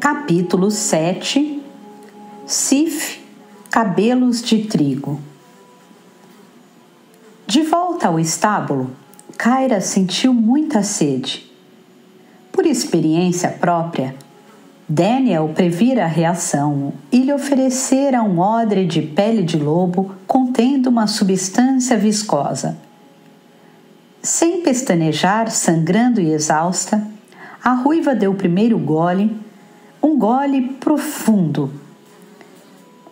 Capítulo 7. Sif, cabelos de trigo. De volta ao estábulo, Kyra sentiu muita sede. Por experiência própria, Daniel previra a reação e lhe oferecera um odre de pele de lobo contendo uma substância viscosa. Sem pestanejar, sangrando e exausta, a ruiva deu o primeiro gole, um gole profundo.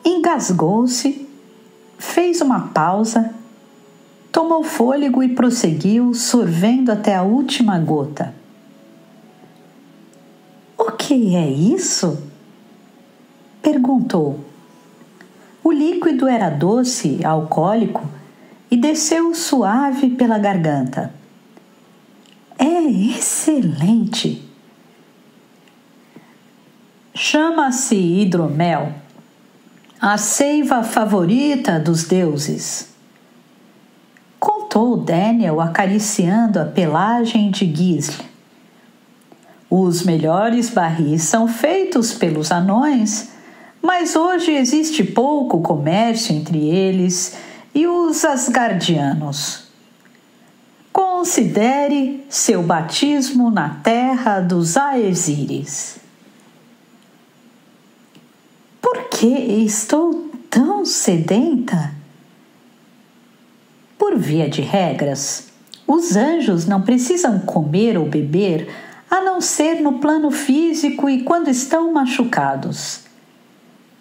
Engasgou-se, fez uma pausa, tomou fôlego e prosseguiu, sorvendo até a última gota. "O que é isso?" perguntou. O líquido era doce, alcoólico, e desceu suave pela garganta. "É excelente!" "Chama-se hidromel, a seiva favorita dos deuses", contou Daniel, acariciando a pelagem de Gisle. "Os melhores barris são feitos pelos anões, mas hoje existe pouco comércio entre eles e os asgardianos. Considere seu batismo na terra dos Aesíris." "Por que estou tão sedenta?" Por via de regras, os anjos não precisam comer ou beber a não ser no plano físico e quando estão machucados.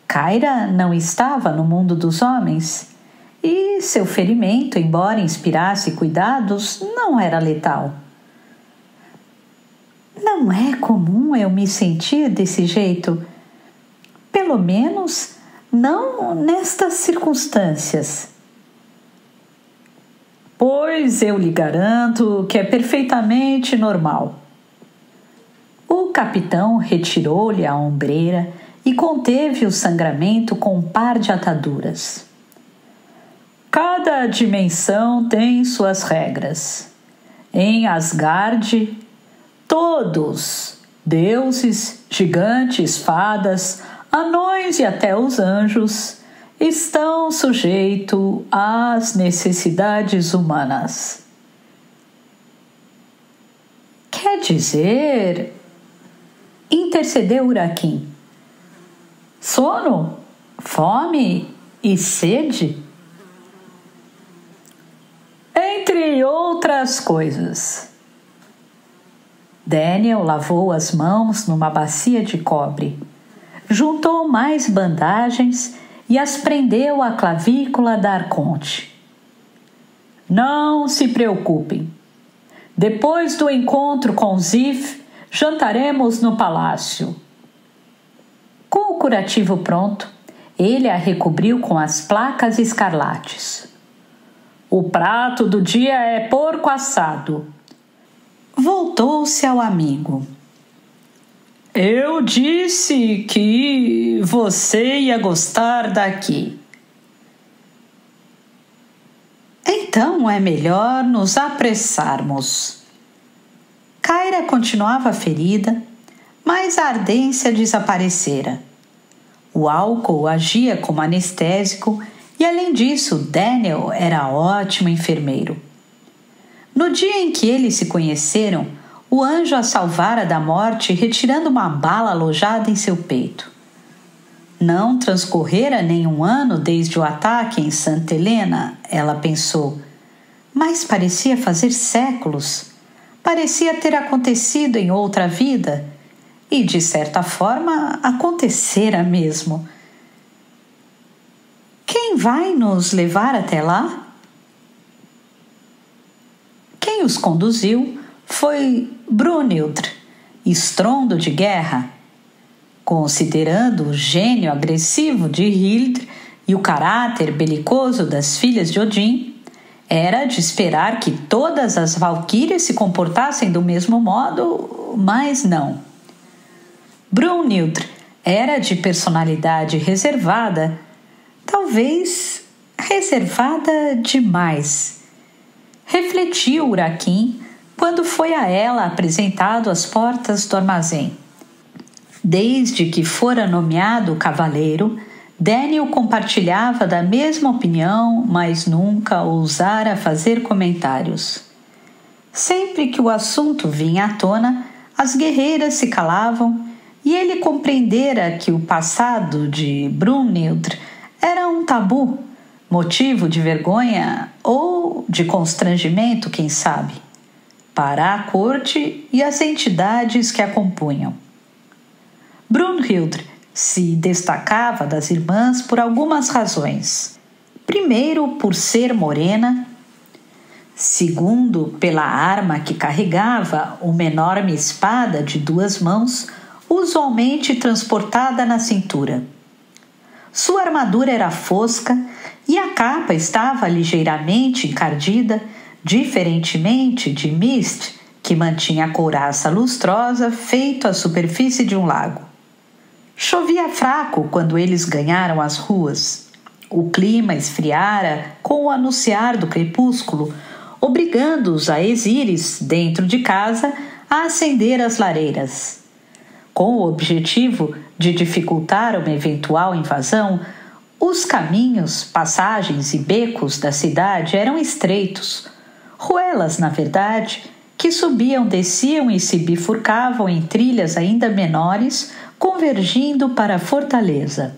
Kyra não estava no mundo dos homens e seu ferimento, embora inspirasse cuidados, não era letal. "Não é comum eu me sentir desse jeito, pelo menos não nestas circunstâncias." "Pois eu lhe garanto que é perfeitamente normal." O capitão retirou-lhe a ombreira e conteve o sangramento com um par de ataduras. "Cada dimensão tem suas regras. Em Asgard, todos, deuses, gigantes, fadas, anões e até os anjos, estão sujeitos às necessidades humanas." "Quer dizer," intercedeu Urakin, "sono, fome e sede?" "Entre outras coisas." Daniel lavou as mãos numa bacia de cobre, juntou mais bandagens e as prendeu à clavícula da arconte. "Não se preocupem. Depois do encontro com Sif, jantaremos no palácio." Com o curativo pronto, ele a recobriu com as placas escarlates. "O prato do dia é porco assado." Voltou-se ao amigo. "Eu disse que você ia gostar daqui." "Então é melhor nos apressarmos." Kyra continuava ferida, mas a ardência desaparecera. O álcool agia como anestésico e, além disso, Daniel era ótimo enfermeiro. No dia em que eles se conheceram, o anjo a salvara da morte retirando uma bala alojada em seu peito. Não transcorrera nenhum ano desde o ataque em Santa Helena, ela pensou, mas parecia fazer séculos. Parecia ter acontecido em outra vida e, de certa forma, acontecera mesmo. Quem vai nos levar até lá? Quem os conduziu foi Brunhilde, estrondo de guerra. Considerando o gênio agressivo de Hild e o caráter belicoso das filhas de Odin, era de esperar que todas as valquírias se comportassem do mesmo modo, mas não. Brunhilde era de personalidade reservada, talvez reservada demais. Refletiu Urakin quando foi a ela apresentado às portas do armazém. Desde que fora nomeado cavaleiro, Daniel compartilhava da mesma opinião, mas nunca ousara fazer comentários. Sempre que o assunto vinha à tona, as guerreiras se calavam e ele compreendera que o passado de Brunhilde era um tabu, motivo de vergonha ou de constrangimento, quem sabe, para a corte e as entidades que a compunham. Brunhilde se destacava das irmãs por algumas razões. Primeiro, por ser morena. Segundo, pela arma que carregava, uma enorme espada de 2 mãos, usualmente transportada na cintura. Sua armadura era fosca e a capa estava ligeiramente encardida, diferentemente de Mist, que mantinha a couraça lustrosa feito à superfície de um lago. Chovia fraco quando eles ganharam as ruas. O clima esfriara com o anunciar do crepúsculo, obrigando-os a exílies dentro de casa a acender as lareiras. Com o objetivo de dificultar uma eventual invasão, os caminhos, passagens e becos da cidade eram estreitos, ruelas, na verdade, que subiam, desciam e se bifurcavam em trilhas ainda menores, convergindo para a fortaleza.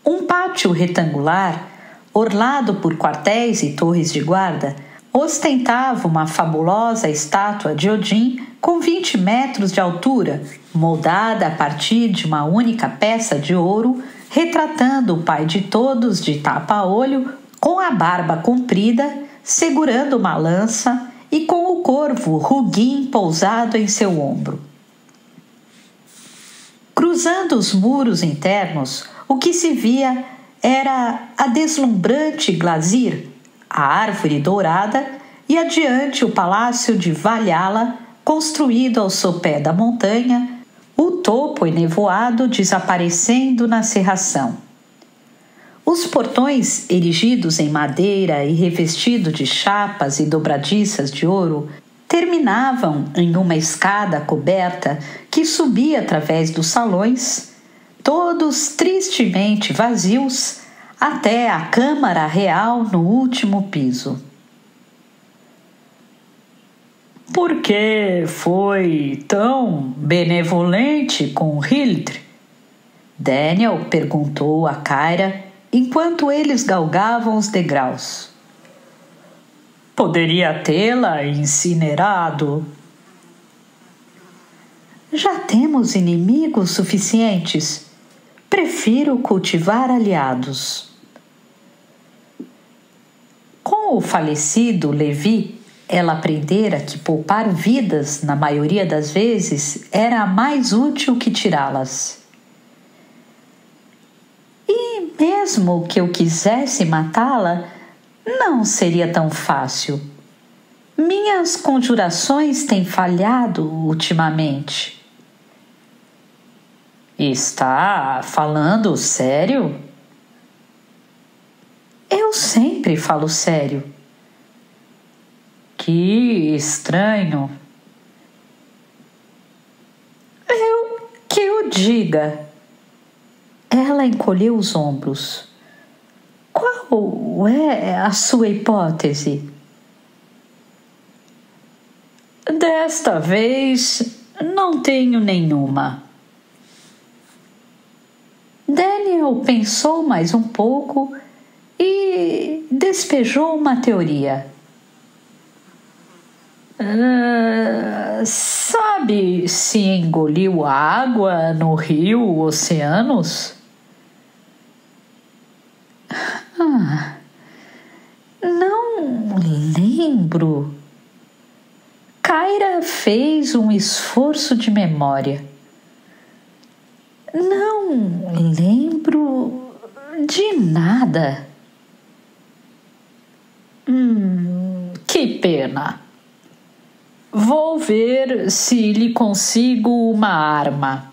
Um pátio retangular, orlado por quartéis e torres de guarda, ostentava uma fabulosa estátua de Odin com 20 metros de altura, moldada a partir de uma única peça de ouro, retratando o pai de todos de tapa-olho, com a barba comprida, segurando uma lança e com o corvo Hugin pousado em seu ombro. Cruzando os muros internos, o que se via era a deslumbrante Glasir, a árvore dourada, e adiante o palácio de Valhalla, construído ao sopé da montanha, o topo enevoado desaparecendo na cerração. Os portões, erigidos em madeira e revestidos de chapas e dobradiças de ouro, terminavam em uma escada coberta que subia através dos salões, todos tristemente vazios, até a Câmara Real no último piso. Por que foi tão benevolente com Hildr? Daniel perguntou a Kyra enquanto eles galgavam os degraus. Poderia tê-la incinerado. Já temos inimigos suficientes. Prefiro cultivar aliados. Com o falecido Levi, ela aprendera que poupar vidas, na maioria das vezes, era mais útil que tirá-las. E mesmo que eu quisesse matá-la, não seria tão fácil. Minhas conjurações têm falhado ultimamente. Está falando sério? Eu sempre falo sério. Que estranho. Que eu diga. Ela encolheu os ombros. Qual é a sua hipótese? Desta vez, não tenho nenhuma. Daniel pensou mais um pouco e despejou uma teoria. Sabe se engoliu água no rio Oceanos? Não lembro. Kyra fez um esforço de memória. Não lembro de nada. Que pena. Vou ver se lhe consigo uma arma.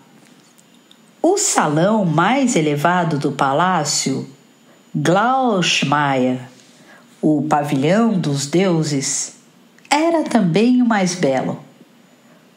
O salão mais elevado do palácio, Glauchmeier, o pavilhão dos deuses, era também o mais belo.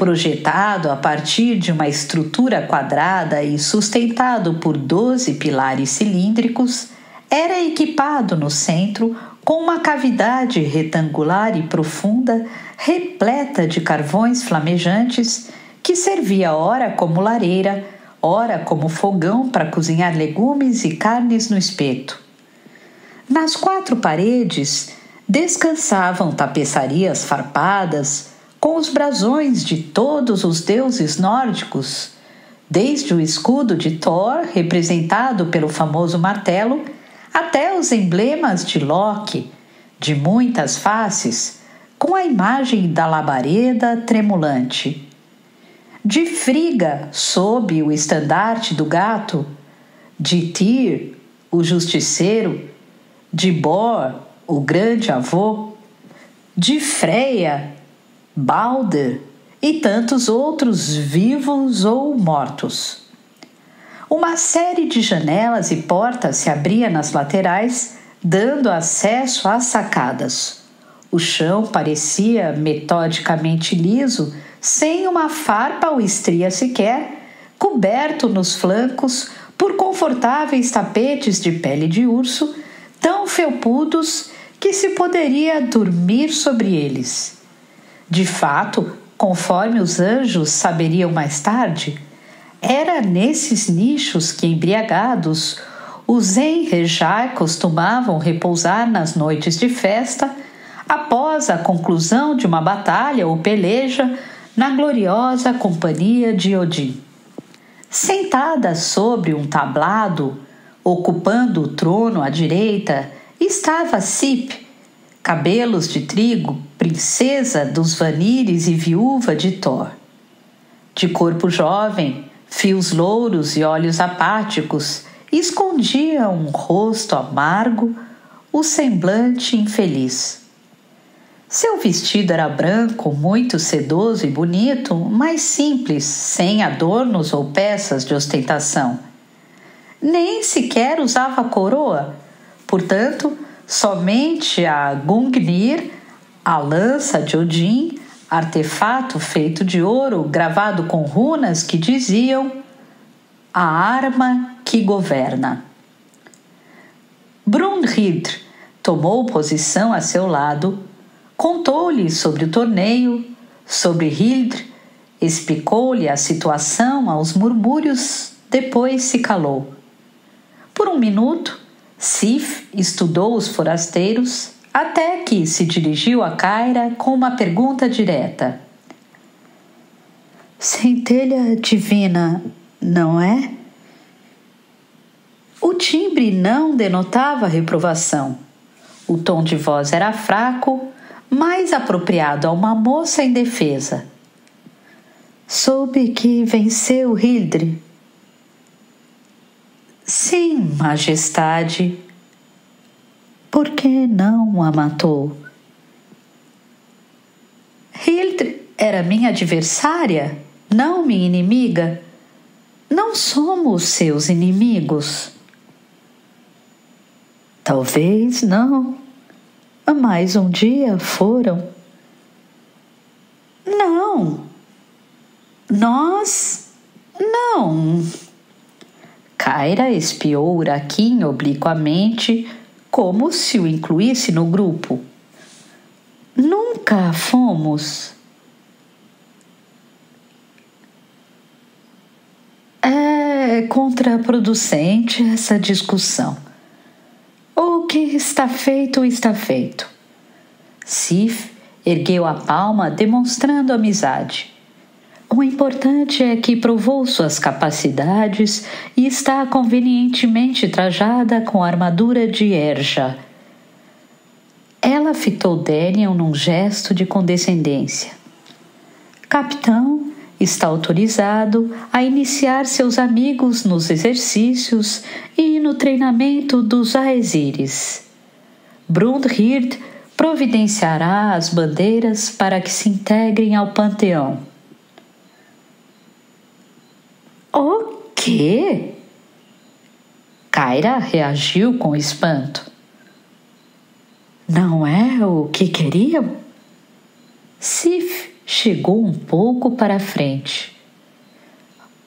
projetado a partir de uma estrutura quadrada e sustentado por 12 pilares cilíndricos, era equipado no centro com uma cavidade retangular e profunda, repleta de carvões flamejantes, que servia ora como lareira, ora como fogão para cozinhar legumes e carnes no espeto. Nas 4 paredes descansavam tapeçarias farpadas com os brasões de todos os deuses nórdicos, desde o escudo de Thor, representado pelo famoso martelo, até os emblemas de Loki, de muitas faces, com a imagem da labareda tremulante. De Frigga, sob o estandarte do gato, de Tyr, o justiceiro, de Bor, o grande avô, de Freya, Balder e tantos outros vivos ou mortos. Uma série de janelas e portas se abria nas laterais, dando acesso às sacadas. O chão parecia metodicamente liso, sem uma farpa ou estria sequer, coberto nos flancos por confortáveis tapetes de pele de urso, tão felpudos que se poderia dormir sobre eles. De fato, conforme os anjos saberiam mais tarde, era nesses nichos que, embriagados, os Enrejai costumavam repousar nas noites de festa, após a conclusão de uma batalha ou peleja, na gloriosa companhia de Odin. Sentada sobre um tablado, ocupando o trono à direita, estava Sif, cabelos de trigo, princesa dos Vanires e viúva de Thor. De corpo jovem, fios louros e olhos apáticos escondiam um rosto amargo, o semblante infeliz. Seu vestido era branco, muito sedoso e bonito, mas simples, sem adornos ou peças de ostentação. Nem sequer usava coroa, portanto, somente a Gungnir, a lança de Odin, artefato feito de ouro gravado com runas que diziam: a arma que governa. Brunhilde tomou posição a seu lado, contou-lhe sobre o torneio, sobre Hildr, explicou-lhe a situação aos murmúrios, depois se calou. Por um minuto, Sif estudou os forasteiros, até que se dirigiu a Kyra com uma pergunta direta. Centelha divina, não é? O timbre não denotava reprovação. O tom de voz era fraco, mais apropriado a uma moça indefesa. Soube que venceu Hildr. Sim, majestade. Por que não a matou? Hildr era minha adversária, não minha inimiga. Não somos seus inimigos. Talvez não, mas um dia foram. Não, nós não. Kyra espiou Urakin obliquamente, como se o incluísse no grupo. Nunca fomos. É contraproducente essa discussão. O que está feito, está feito. Sif ergueu a palma, demonstrando amizade. O importante é que provou suas capacidades e está convenientemente trajada com a armadura de Erja. Ela fitou Daniel num gesto de condescendência. Capitão está autorizado a iniciar seus amigos nos exercícios e no treinamento dos Aesiris. Brunhilde providenciará as bandeiras para que se integrem ao panteão. O quê? Kyra reagiu com espanto. Não é o que queriam? Sif chegou um pouco para a frente.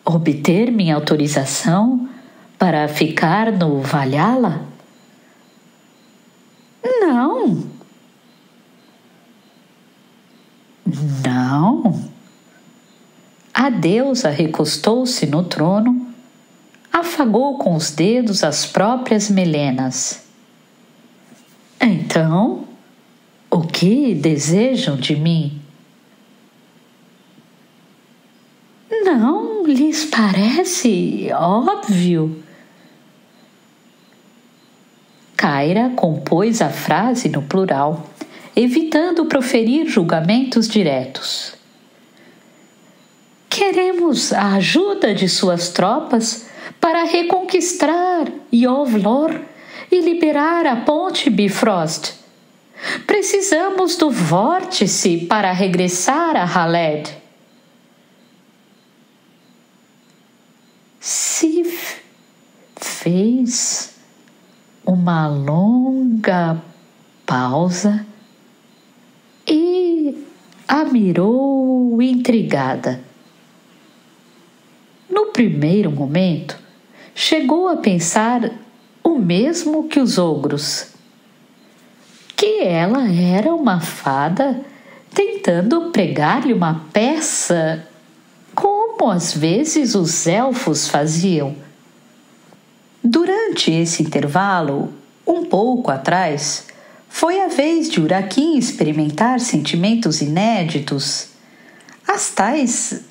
Obter minha autorização para ficar no Valhalla? Não. Não. A deusa recostou-se no trono, afagou com os dedos as próprias melenas. Então, o que desejam de mim? Não lhes parece óbvio? Kyra compôs a frase no plural, evitando proferir julgamentos diretos. Queremos a ajuda de suas tropas para reconquistar Iovlor e liberar a ponte Bifrost. Precisamos do vórtice para regressar a Haled. Sif fez uma longa pausa e a mirou intrigada. No primeiro momento, chegou a pensar o mesmo que os ogros, que ela era uma fada tentando pregar-lhe uma peça, como às vezes os elfos faziam. Durante esse intervalo, um pouco atrás, foi a vez de Urakin experimentar sentimentos inéditos, as tais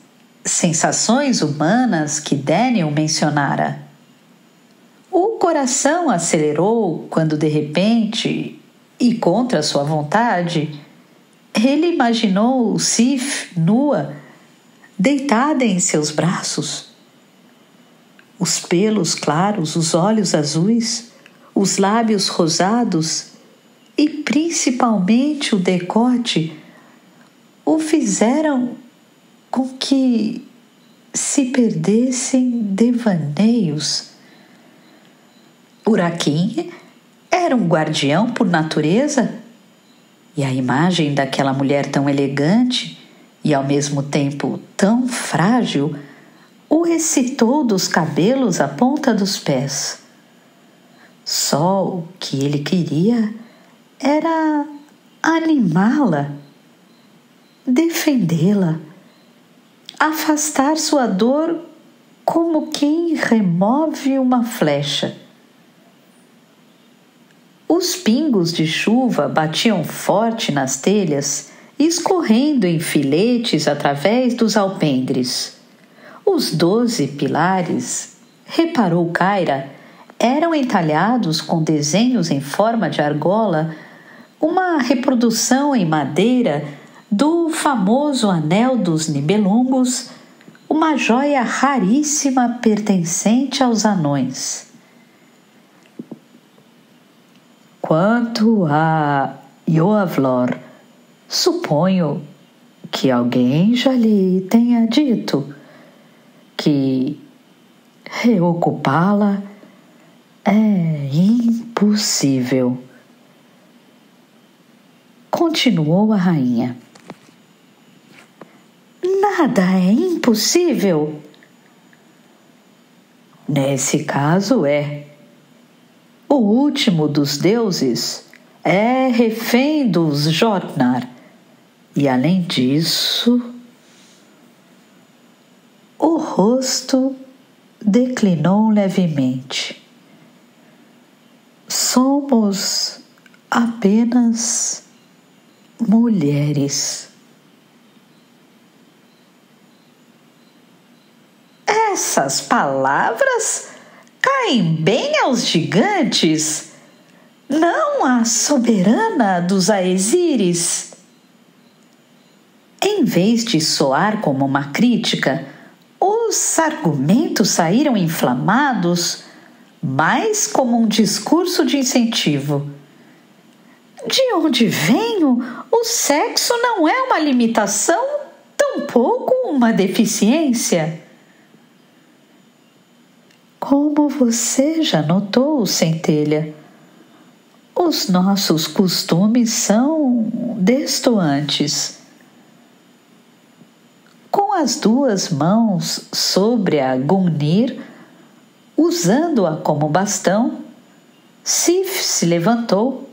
sensações humanas que Daniel mencionara. O coração acelerou quando, de repente, e contra sua vontade, ele imaginou Sif nua, deitada em seus braços. Os pelos claros, os olhos azuis, os lábios rosados e principalmente o decote o fizeram com que se perdesse em devaneios. Urakin era um guardião por natureza, e a imagem daquela mulher tão elegante e ao mesmo tempo tão frágil o excitou dos cabelos à ponta dos pés. Só o que ele queria era animá-la, defendê-la, afastar sua dor como quem remove uma flecha. Os pingos de chuva batiam forte nas telhas, escorrendo em filetes através dos alpendres. Os 12 pilares, reparou Kyra, eram entalhados com desenhos em forma de argola, uma reprodução em madeira do famoso Anel dos Nibelungos, uma joia raríssima pertencente aos anões. Quanto a Iovlor, suponho que alguém já lhe tenha dito que reocupá-la é impossível. Continuou a rainha. Nada é impossível. Nesse caso é. O último dos deuses é refém dos Jotnar. E além disso, o rosto declinou levemente. Somos apenas mulheres. Essas palavras caem bem aos gigantes, não à soberana dos Aesires. Em vez de soar como uma crítica, os argumentos saíram inflamados, mais como um discurso de incentivo. De onde venho, o sexo não é uma limitação, tampouco uma deficiência. Como você já notou, Centelha, os nossos costumes são destoantes. Com as duas mãos sobre a Gungnir, usando-a como bastão, Sif se levantou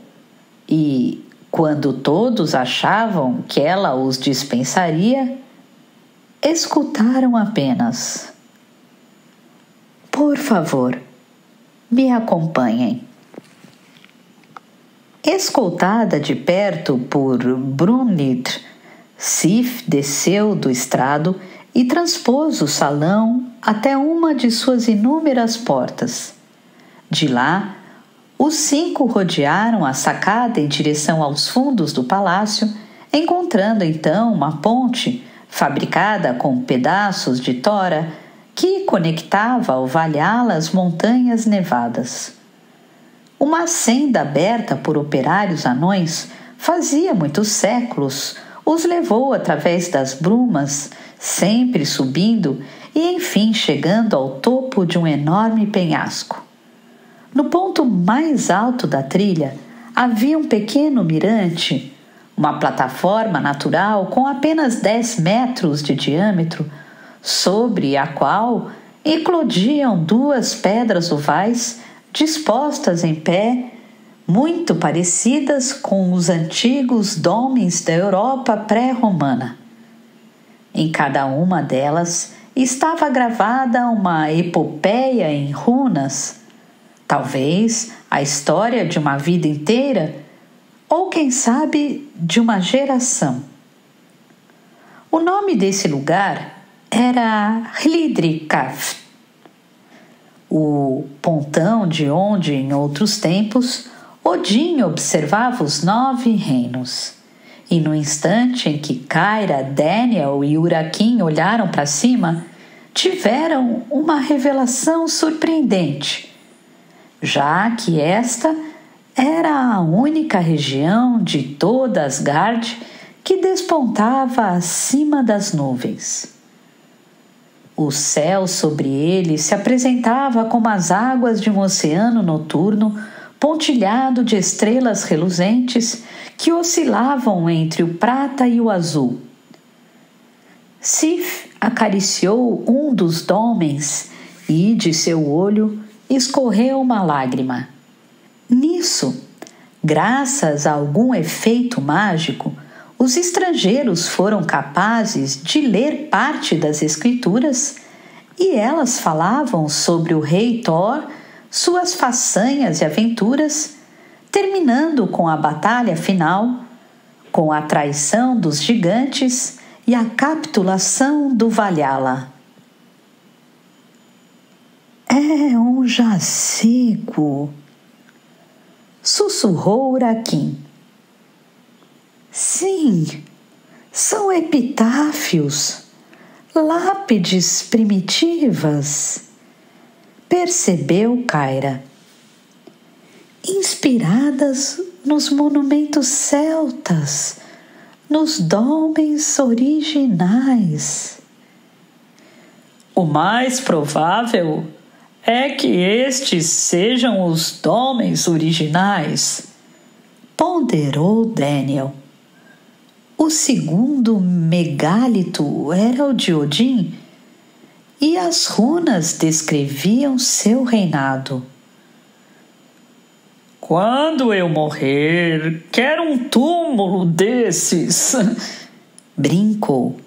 e, quando todos achavam que ela os dispensaria, escutaram apenas: "Por favor, me acompanhem." Escoltada de perto por Brunhilde, Sif desceu do estrado e transpôs o salão até uma de suas inúmeras portas. De lá, os 5 rodearam a sacada em direção aos fundos do palácio, encontrando então uma ponte fabricada com pedaços de tora que conectava o Valhalla às montanhas nevadas. Uma senda aberta por operários anões fazia muitos séculos os levou através das brumas, sempre subindo e enfim chegando ao topo de um enorme penhasco. No ponto mais alto da trilha havia um pequeno mirante, uma plataforma natural com apenas 10 metros de diâmetro, sobre a qual eclodiam 2 pedras ovais dispostas em pé, muito parecidas com os antigos domes da Europa pré-romana. Em cada uma delas estava gravada uma epopeia em runas, talvez a história de uma vida inteira, ou quem sabe de uma geração. O nome desse lugar era Hlidrikaf, o pontão de onde, em outros tempos, Odin observava os 9 reinos. E no instante em que Kyra, Daniel e Urakin olharam para cima, tiveram uma revelação surpreendente, já que esta era a única região de toda Asgard que despontava acima das nuvens. O céu sobre ele se apresentava como as águas de um oceano noturno pontilhado de estrelas reluzentes que oscilavam entre o prata e o azul. Sif acariciou um dos dômenes e de seu olho escorreu uma lágrima. Nisso, graças a algum efeito mágico, os estrangeiros foram capazes de ler parte das escrituras e elas falavam sobre o rei Thor, suas façanhas e aventuras, terminando com a batalha final, com a traição dos gigantes e a capitulação do Valhalla. "É um jazigo", sussurrou Urakin. "Sim, são epitáfios, lápides primitivas", percebeu Kyra. "Inspiradas nos monumentos celtas, nos dômenes originais." "O mais provável é que estes sejam os dômenes originais", ponderou Daniel. "O segundo megálito era o de Odin e as runas descreviam seu reinado." "Quando eu morrer, quero um túmulo desses", brincou.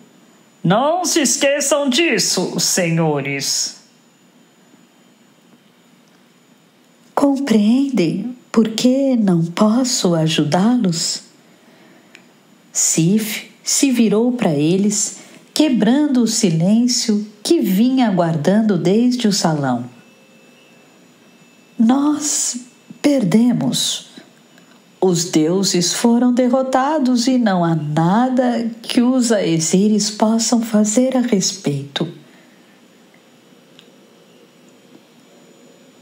"Não se esqueçam disso, senhores." "Compreendem por que não posso ajudá-los?" Sif se virou para eles, quebrando o silêncio que vinha aguardando desde o salão. "Nós perdemos. Os deuses foram derrotados e não há nada que os Aesires possam fazer a respeito."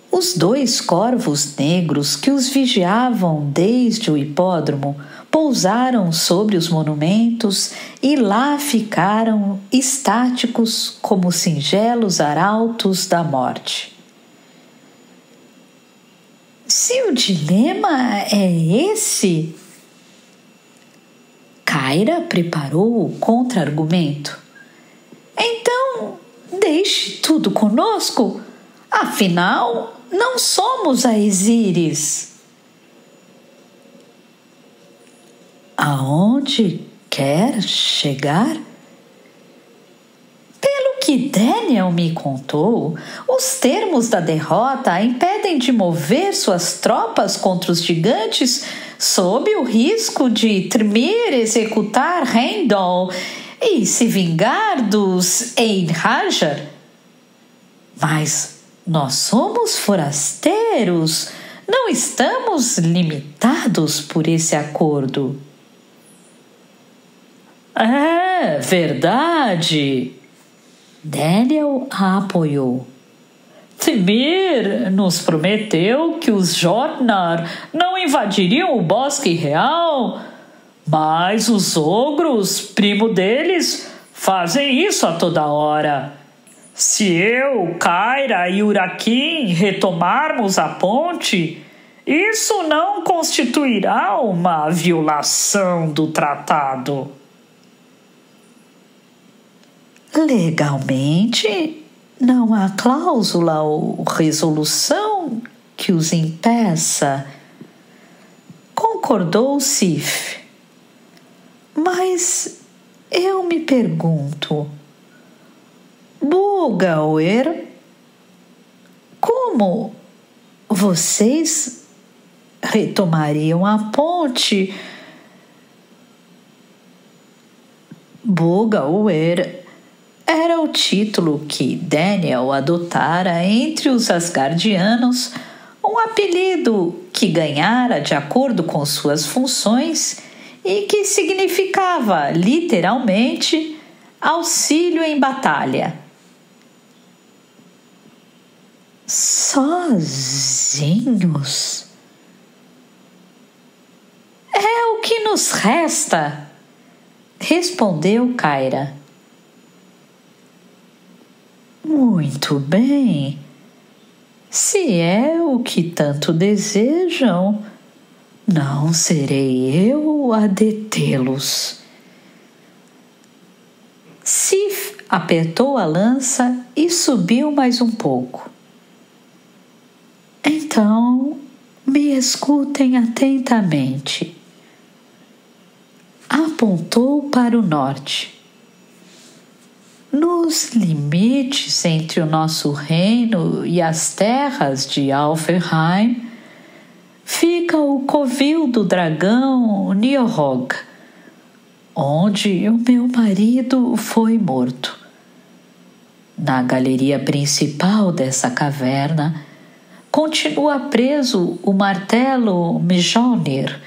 Os 2 corvos negros que os vigiavam desde o hipódromo pousaram sobre os monumentos e lá ficaram estáticos como singelos arautos da morte. "Se o dilema é esse..." Kyra preparou o contra-argumento. conosco? Afinal, não somos a Exíris. Aonde quer chegar? Pelo que Daniel me contou, os termos da derrota a impedem de mover suas tropas contra os gigantes sob o risco de Tremir executar Heimdall e se vingar dos Einherjar. Mas nós somos forasteiros, não estamos limitados por esse acordo. É verdade. Daniel a apoiou. Tremir nos prometeu que os Jotnar não invadiriam o bosque real, mas os ogros, primo deles, fazem isso a toda hora. Se eu, Kyra e Urakin retomarmos a ponte, isso não constituirá uma violação do tratado. Legalmente, não há cláusula ou resolução que os impeça, concordou Sif. Mas eu me pergunto, Búgalwer, como vocês retomariam a ponte? Búgalwer era o título que Daniel adotara entre os Asgardianos, um apelido que ganhara de acordo com suas funções e que significava, literalmente, auxílio em batalha. Sozinhos? É o que nos resta, respondeu Kyra. Muito bem. Se é o que tanto desejam, não serei eu a detê-los. Sif apertou a lança e subiu mais um pouco. Então, me escutem atentamente. Apontou para o norte. Nos limites entre o nosso reino e as terras de Alfheim, fica o covil do dragão Niorhog, onde o meu marido foi morto. Na galeria principal dessa caverna, continua preso o martelo Mjolnir,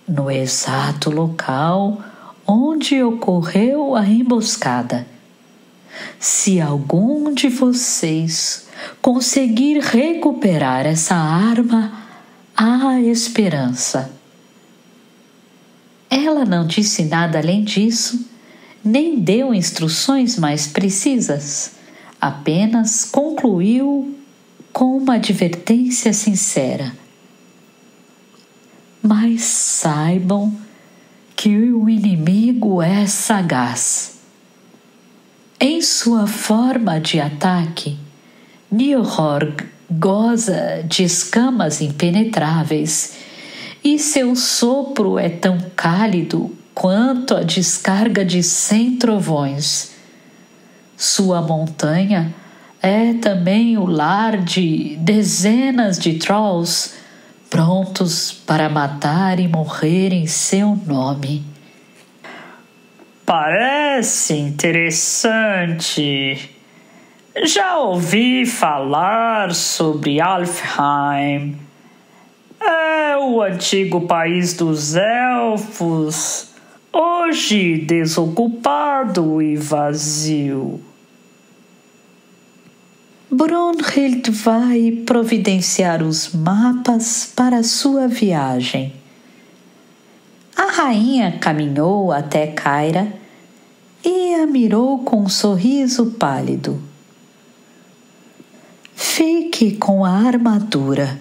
no exato local onde ocorreu a emboscada. Se algum de vocês conseguir recuperar essa arma, há esperança. Ela não disse nada além disso, nem deu instruções mais precisas, apenas concluiu com uma advertência sincera. Mas saibam que o inimigo é sagaz. Em sua forma de ataque, Niorhog goza de escamas impenetráveis e seu sopro é tão cálido quanto a descarga de 100 trovões. Sua montanha é também o lar de dezenas de trolls prontos para matar e morrer em seu nome. Parece interessante. Já ouvi falar sobre Alfheim. É o antigo país dos elfos, hoje desocupado e vazio. Brunhild vai providenciar os mapas para sua viagem. A rainha caminhou até Kyra e a mirou com um sorriso pálido. Fique com a armadura.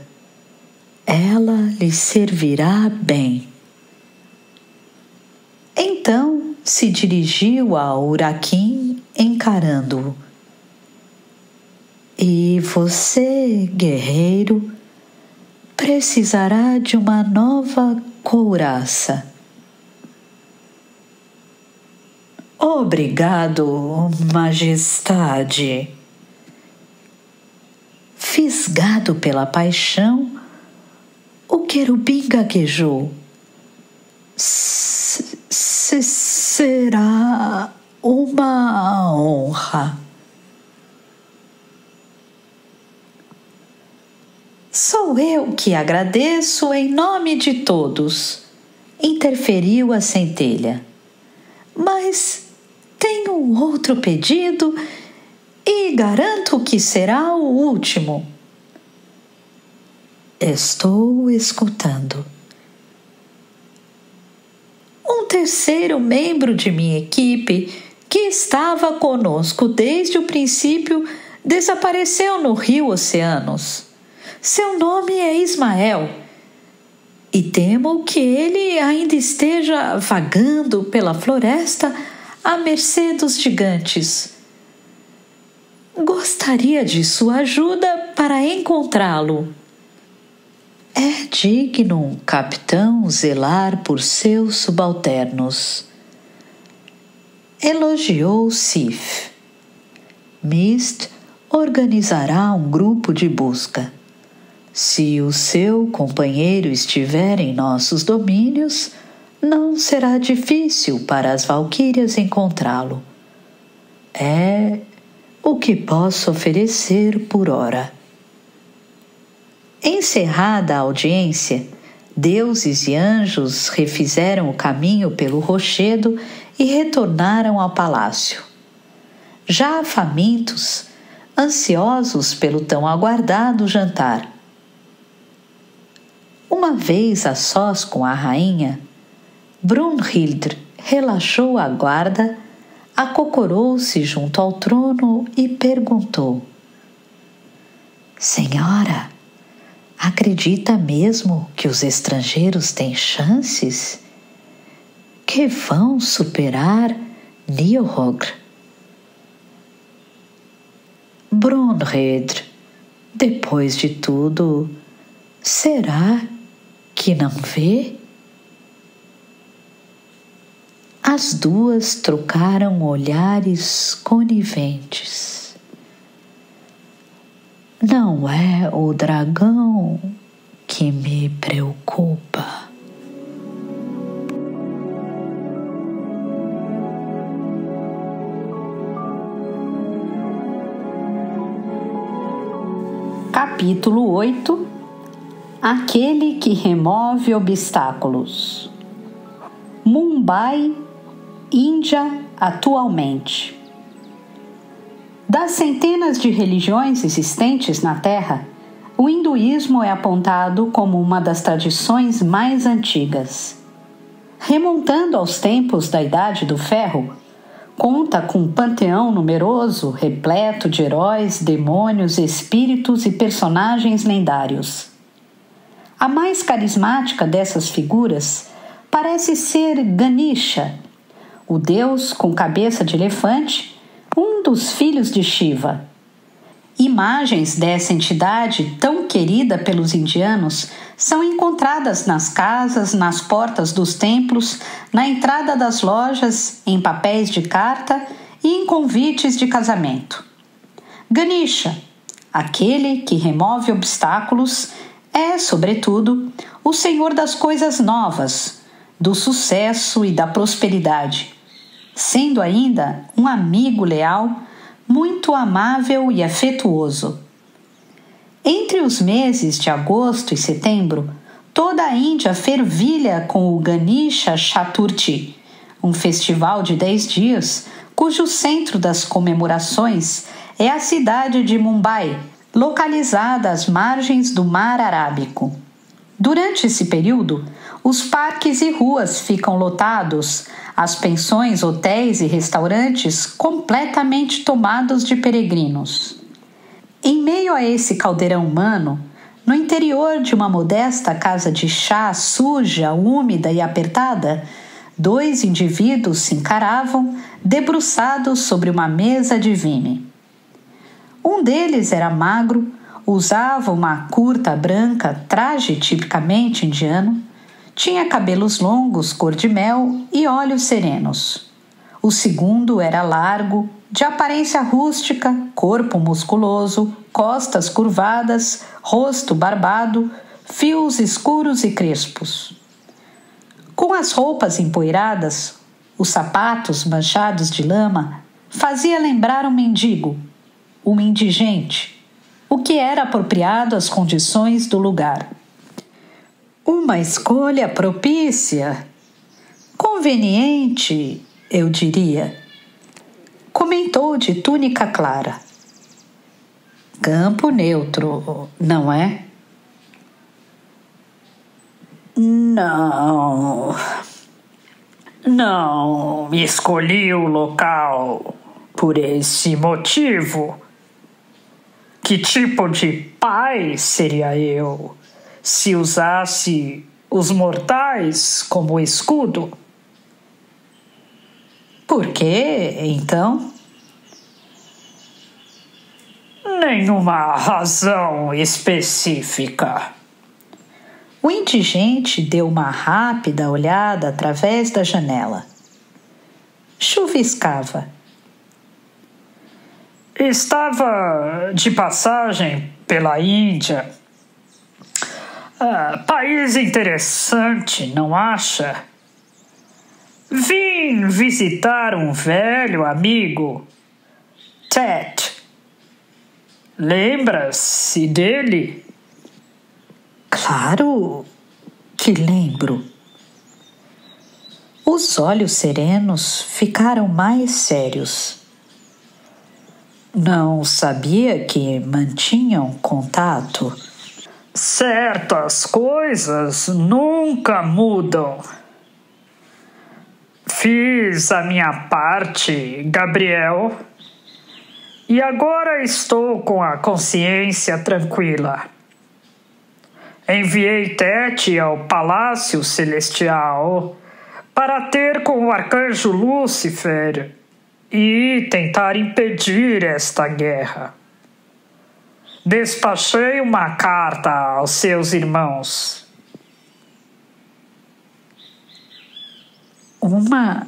Ela lhe servirá bem. Então se dirigiu a Urakin, encarando-o. E você, guerreiro, precisará de uma nova couraça. Obrigado, majestade. Fisgado pela paixão, o querubim gaguejou. Será uma honra. Sou eu que agradeço em nome de todos, interferiu a centelha. Mas tenho outro pedido e garanto que será o último. Estou escutando. Um terceiro membro de minha equipe, que estava conosco desde o princípio, desapareceu no rio Oceanos. Seu nome é Ismael, e temo que ele ainda esteja vagando pela floresta à mercê dos gigantes. Gostaria de sua ajuda para encontrá-lo. É digno um capitão zelar por seus subalternos. Elogiou Sif. Mist organizará um grupo de busca. Se o seu companheiro estiver em nossos domínios, não será difícil para as valquírias encontrá-lo. É o que posso oferecer por hora. Encerrada a audiência, deuses e anjos refizeram o caminho pelo rochedo e retornaram ao palácio. Já famintos, ansiosos pelo tão aguardado jantar. Uma vez a sós com a rainha, Brunhilde relaxou a guarda, acocorou-se junto ao trono e perguntou: Senhora, acredita mesmo que os estrangeiros têm chances? Que vão superar Nihilrogr? Brunhilde, depois de tudo, será que não vê? As duas trocaram olhares coniventes. Não é o dragão que me preocupa. Capítulo 8 – Aquele que remove obstáculos. Mumbai, Índia, atualmente. Das centenas de religiões existentes na Terra, o hinduísmo é apontado como uma das tradições mais antigas. Remontando aos tempos da Idade do Ferro, conta com um panteão numeroso, repleto de heróis, demônios, espíritos e personagens lendários. A mais carismática dessas figuras parece ser Ganesha, o deus com cabeça de elefante, um dos filhos de Shiva. Imagens dessa entidade tão querida pelos indianos são encontradas nas casas, nas portas dos templos, na entrada das lojas, em papéis de carta e em convites de casamento. Ganesha, aquele que remove obstáculos, é, sobretudo, o senhor das coisas novas, do sucesso e da prosperidade, sendo ainda um amigo leal, muito amável e afetuoso. Entre os meses de agosto e setembro, toda a Índia fervilha com o Ganesha Chaturthi, um festival de 10 dias, cujo centro das comemorações é a cidade de Mumbai, localizada às margens do Mar Arábico. Durante esse período, os parques e ruas ficam lotados, as pensões, hotéis e restaurantes completamente tomados de peregrinos. Em meio a esse caldeirão humano, no interior de uma modesta casa de chá suja, úmida e apertada, 2 indivíduos se encaravam, debruçados sobre uma mesa de vime. Um deles era magro, usava uma curta branca, traje tipicamente indiano, tinha cabelos longos cor de mel e olhos serenos. O segundo era largo, de aparência rústica, corpo musculoso, costas curvadas, rosto barbado, fios escuros e crespos. Com as roupas empoeiradas, os sapatos manchados de lama, fazia lembrar um mendigo, um indigente, o que era apropriado às condições do lugar. Uma escolha propícia, conveniente, eu diria, comentou de túnica clara. Campo neutro, não é? Não escolhi o local por esse motivo. Que tipo de pai seria eu se usasse os mortais como escudo? Por quê, então? Nenhuma razão específica. O indigente deu uma rápida olhada através da janela. Chuviscava. Estava de passagem pela Índia. País interessante, não acha? Vim visitar um velho amigo, Ted. Lembra-se dele? Claro que lembro. Os olhos serenos ficaram mais sérios. Não sabia que mantinham contato? Certas coisas nunca mudam. Fiz a minha parte, Gabriel, e agora estou com a consciência tranquila. Enviei Tete ao Palácio Celestial para ter com o arcanjo Lúcifer e tentar impedir esta guerra. Despachei uma carta aos seus irmãos. Uma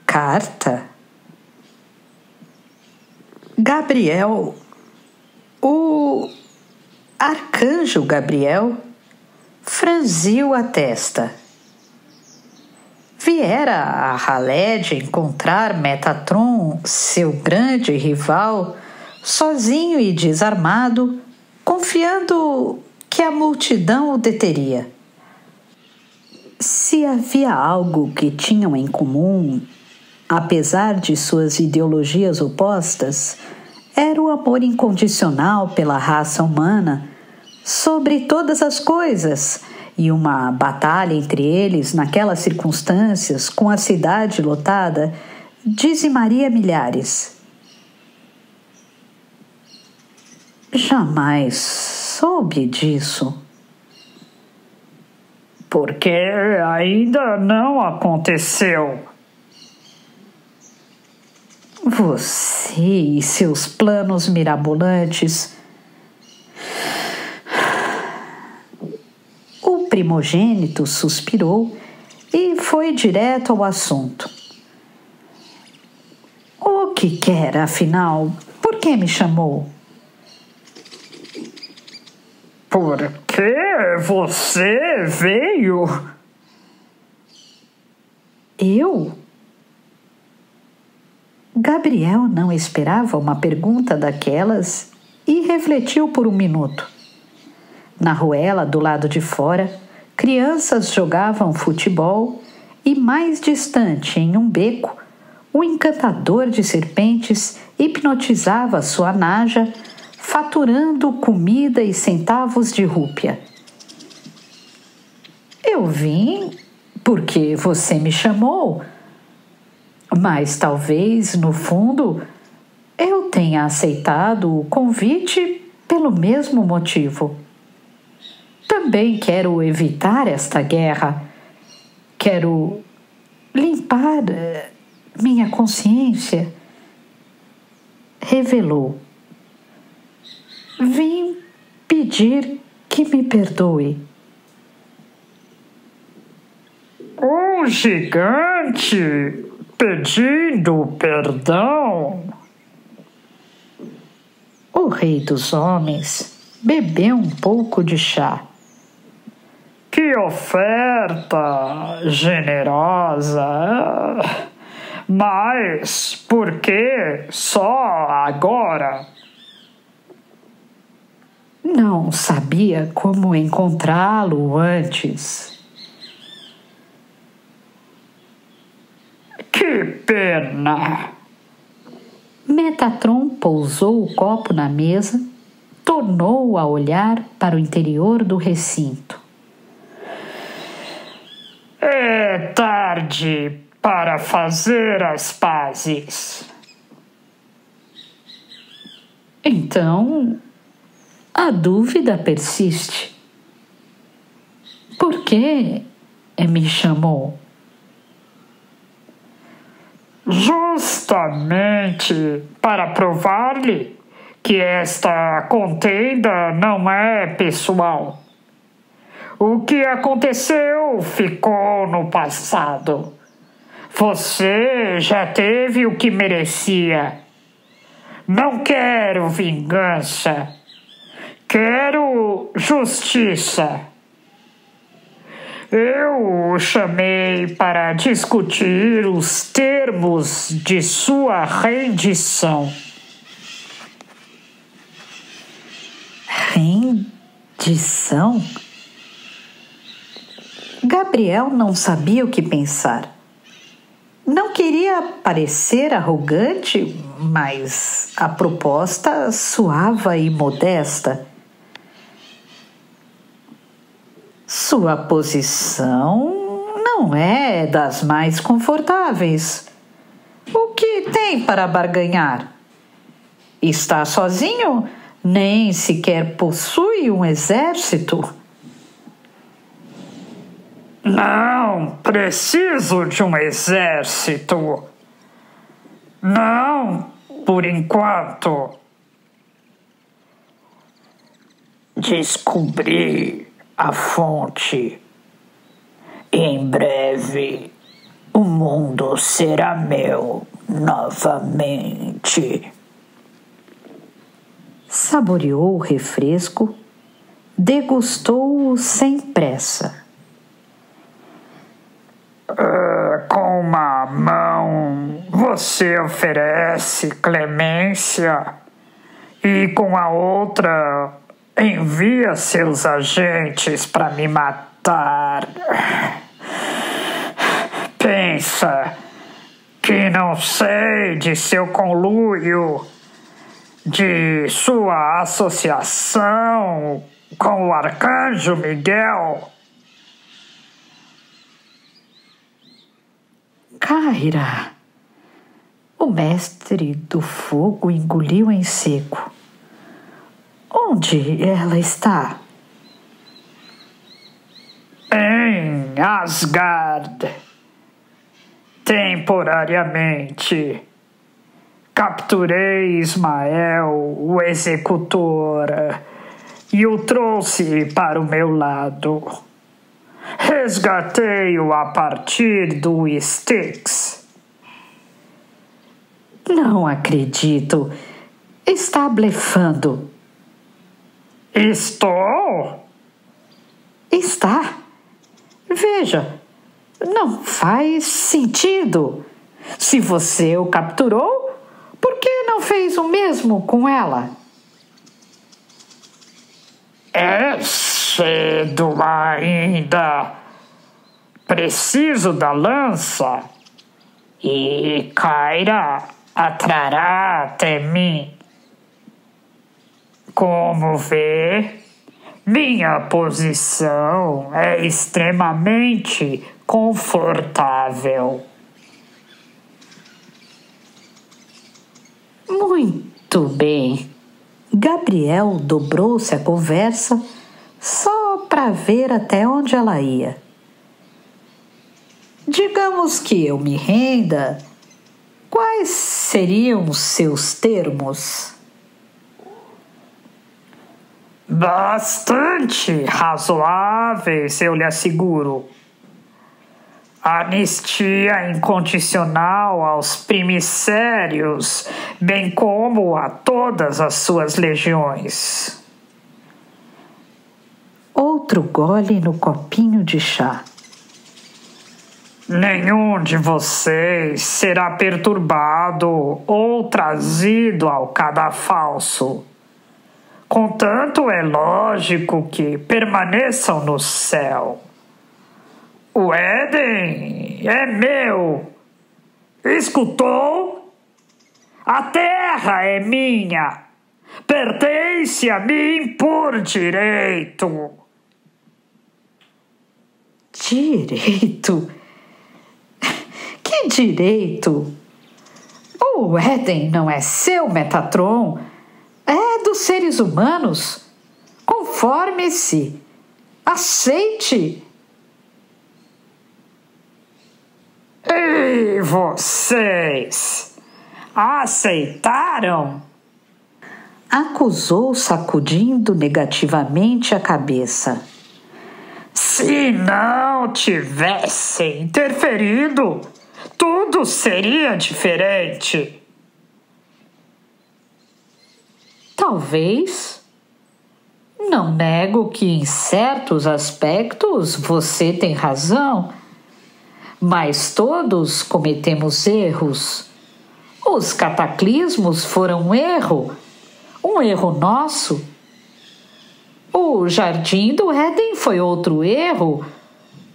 carta? Gabriel, o arcanjo Gabriel franziu a testa. Viera a Haled encontrar Metatron, seu grande rival, sozinho e desarmado, confiando que a multidão o deteria. Se havia algo que tinham em comum, apesar de suas ideologias opostas, era o amor incondicional pela raça humana sobre todas as coisas, e uma batalha entre eles naquelas circunstâncias, com a cidade lotada, dizimaria milhares. Jamais soube disso. Porque ainda não aconteceu. Você e seus planos mirabolantes. O primogênito suspirou e foi direto ao assunto. O que quer, afinal? Por que me chamou? Por que você veio? Eu? Gabriel não esperava uma pergunta daquelas e refletiu por um minuto. Na ruela do lado de fora, crianças jogavam futebol e, mais distante, em um beco, o encantador de serpentes hipnotizava sua naja, faturando comida e centavos de rúpia. Eu vim porque você me chamou, mas talvez, no fundo, eu tenha aceitado o convite pelo mesmo motivo. Também quero evitar esta guerra. Quero limpar minha consciência. Revelou Vim pedir que me perdoe. Um gigante pedindo perdão? O rei dos homens bebeu um pouco de chá. Que oferta generosa! Mas por que só agora? Não sabia como encontrá-lo antes. Que pena! Metatron pousou o copo na mesa, tornou a olhar para o interior do recinto. É tarde para fazer as pazes. Então, a dúvida persiste. Por que me chamou? Justamente para provar-lhe que esta contenda não é pessoal. O que aconteceu ficou no passado. Você já teve o que merecia. Não quero vingança. Quero justiça. Eu o chamei para discutir os termos de sua rendição. Rendição? Gabriel não sabia o que pensar. Não queria parecer arrogante, mas a proposta soava imodesta. Sua posição não é das mais confortáveis. O que tem para barganhar? Está sozinho? Nem sequer possui um exército? Não preciso de um exército. Não, por enquanto. Descobri a fonte. Em breve, o mundo será meu novamente. Saboreou o refresco, degustou-o sem pressa. Com uma mão você oferece clemência e com a outra envia seus agentes para me matar. Pensa que não sei de seu conluio, de sua associação com o Arcanjo Miguel? Kaira! O mestre do fogo engoliu em seco. Onde ela está? Em Asgard. Temporariamente. Capturei Ismael, o executor, e o trouxe para o meu lado. Resgatei-o a partir do Styx. Não acredito. Está blefando. Estou? Está. Veja, não faz sentido. Se você o capturou, por que não fez o mesmo com ela? É cedo ainda. Preciso da lança. E Kaira a trará até mim. Como vê, minha posição é extremamente confortável. Muito bem. Gabriel dobrou-se a conversa só para ver até onde ela ia. Digamos que eu me renda. Quais seriam os seus termos? Bastante razoáveis, eu lhe asseguro. Anistia incondicional aos primicérios, bem como a todas as suas legiões. Outro gole no copinho de chá. Nenhum de vocês será perturbado ou trazido ao cadafalso. Contanto, é lógico que permaneçam no céu. O Éden é meu. Escutou? A terra é minha. Pertence a mim por direito. Direito? Que direito? O Éden não é seu, Metatron. É dos seres humanos. Conforme-se. Aceite. E vocês aceitaram? Acusou, sacudindo negativamente a cabeça. Se não tivessem interferido, tudo seria diferente. Talvez. Não nego que em certos aspectos você tem razão, mas todos cometemos erros. Os cataclismos foram um erro nosso. O Jardim do Éden foi outro erro,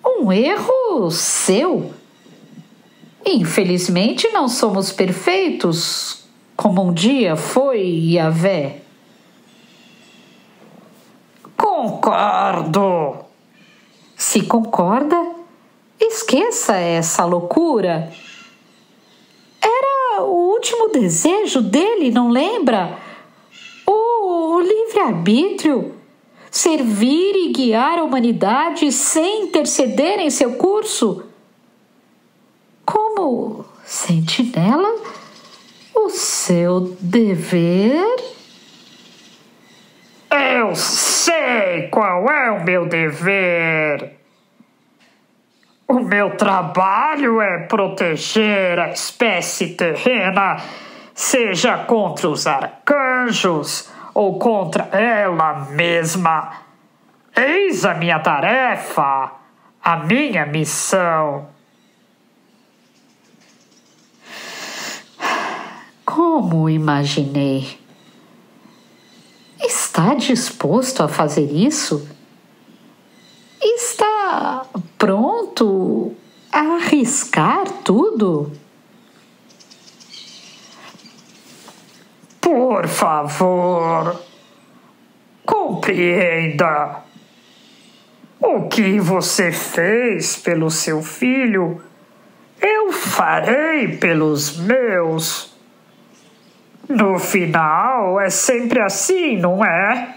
um erro seu. Infelizmente não somos perfeitos, como um dia foi Yahvé. Concordo. Se concorda, esqueça essa loucura. Era o último desejo dele, não lembra? O livre-arbítrio. Servir e guiar a humanidade sem interceder em seu curso. Como sentinela, o seu dever... Eu sei qual é o meu dever. O meu trabalho é proteger a espécie terrena, seja contra os arcanjos ou contra ela mesma. Eis a minha tarefa, a minha missão. Como imaginei. Está disposto a fazer isso? Está pronto a arriscar tudo? Por favor, compreenda. O que você fez pelo seu filho, eu farei pelos meus. No final, é sempre assim, não é?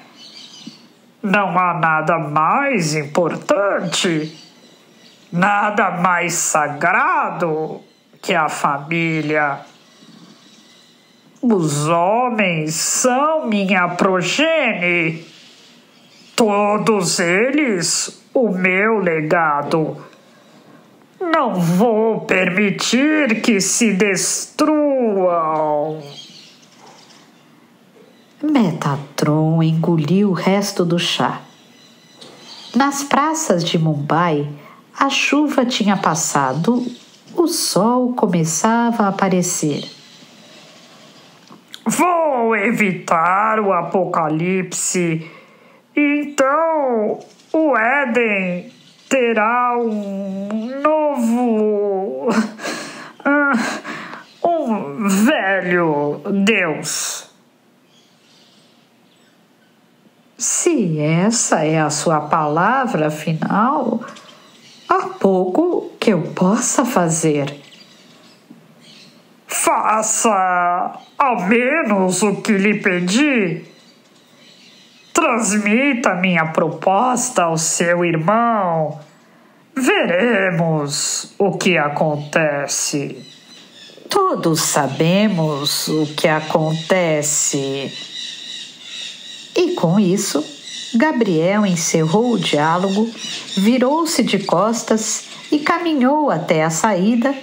Não há nada mais importante, nada mais sagrado que a família. Os homens são minha progenie, todos eles o meu legado. Não vou permitir que se destruam. Metatron engoliu o resto do chá. Nas praças de Mumbai, a chuva tinha passado, o sol começava a aparecer. Vou evitar o apocalipse. Então, o Éden terá um novo... um velho Deus. Se essa é a sua palavra final, há pouco que eu possa fazer. Faça ao menos o que lhe pedi. Transmita minha proposta ao seu irmão. Veremos o que acontece. Todos sabemos o que acontece. E com isso, Gabriel encerrou o diálogo, virou-se de costas e caminhou até a saída,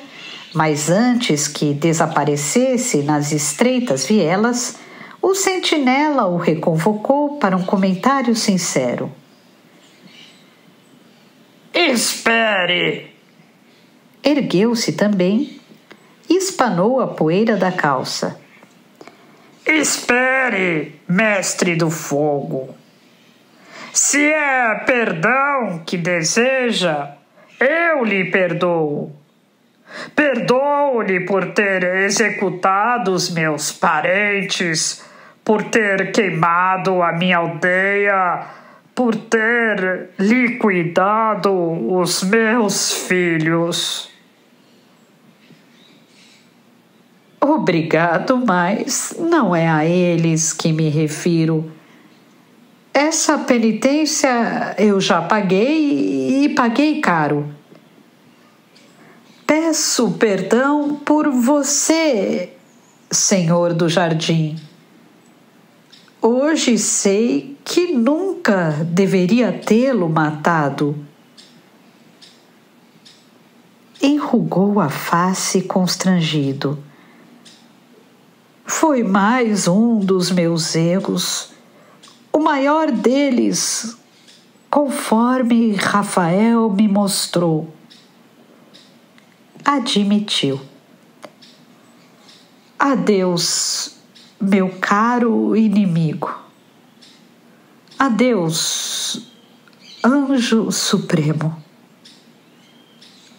mas antes que desaparecesse nas estreitas vielas, o sentinela o reconvocou para um comentário sincero. Espere! Ergueu-se também e espanou a poeira da calça. Espere, mestre do fogo! Se é perdão que deseja, eu lhe perdoo. Perdoo-lhe por ter executado os meus parentes, por ter queimado a minha aldeia, por ter liquidado os meus filhos. Obrigado, mas não é a eles que me refiro. Essa penitência eu já paguei e paguei caro. Peço perdão por você, Senhor do Jardim. Hoje sei que nunca deveria tê-lo matado. Enrugou a face constrangido. Foi mais um dos meus erros, o maior deles, conforme Rafael me mostrou. Admitiu. Adeus, meu caro inimigo. Adeus, anjo supremo.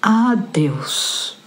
Adeus.